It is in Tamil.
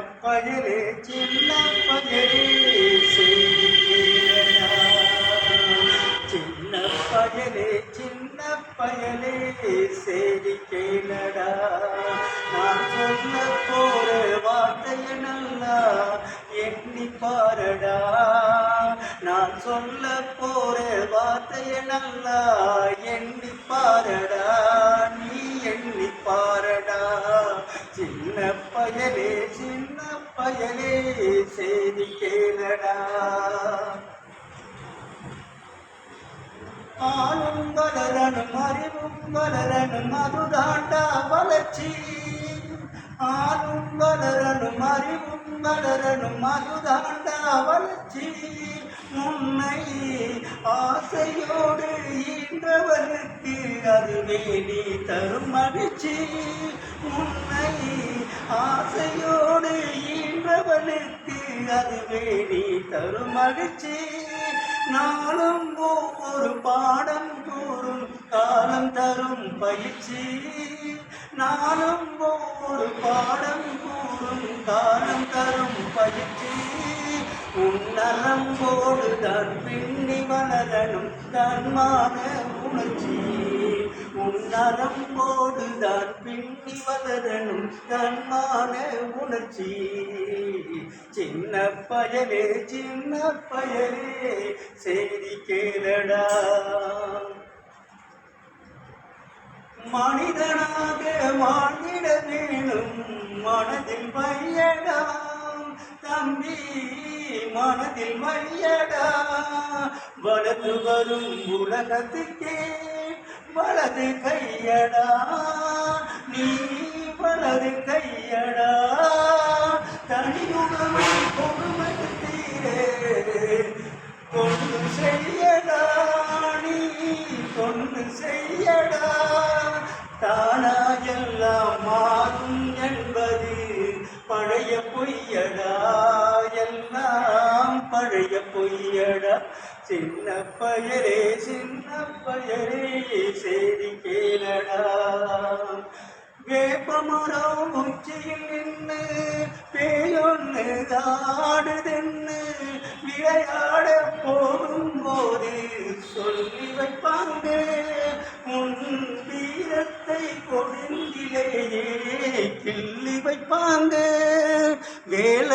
பயலே சின்ன பயலே செய்தி கேளடா. சின்ன பயலே சின்ன பயலே செய்தி கேளடா. நான் சொல்ல போற வார்த்தையை நல்லா எண்ணி பாரடா. நான் சொல்ல போற வார்த்தையை நல்லா எண்ணி பாரடா. நீ எண்ணி பாரடா. சின்ன பயலே சின்ன பயலே செய்தி கேளடா. ஆளும் வளரணும் அறிவும் வளரணும் அதுதாண்டா வளர்ச்சி. ஆளும் வளரணும் அறிவும் வளரணும் அதுதாண்டா வளர்ச்சி. உன்னை ஆசையோடு ஈன்றவனுக்கு அதுவே நீ தரும் மகிழ்ச்சி. உன்னை ஆசையோடு ஈன்றவனுக்கு அதுவே நீ தரும் மகிழ்ச்சி. நாளும் ஒவ்வொரு பாடம் கூறும் காலம் தரும் பயிற்சி. நாளும் ஒவ்வொரு பாடம் கூறும் காலம் தரும் பயிற்சி. உன்னலம்போடு தான் பின்னி வளரணும் தன்மான உணர்ச்சி. உன்னலம்போடு தான் பின்னி வளரணும் தன்மான உணர்ச்சி. சின்ன பயலே சின்ன பயலே செய்தி கேளடா. மனிதனாக வாழ்ந்திட வேணும் மனதில் வையடா. தம்பி மனதில் வையடா. வளர்ந்து வரும் உலகத்துக்கே வலது கையடா. நீ வலது கையடா. தனியுடமை பொறுமைத்தீரே கொண்டு செய்யடா. நீ கொண்டு செய்யடா. தானா எல்லாம் மாறும் என்பது பழைய பொய்யடா. எல்லாம் பழைய பொய்யடா. சின்ன பயலே சின்ன பயலே செய்தி கேளடா. வேப்பமரம் உச்சியில் நின்று பேயொன்னு ஆடுதென்னு விளையாட போகும்போது சொல்லி வைப்பாங்க. உன் வீரத்தை கொடுந்திலேயே கிள்ளி வைப்பாங்க. வேலை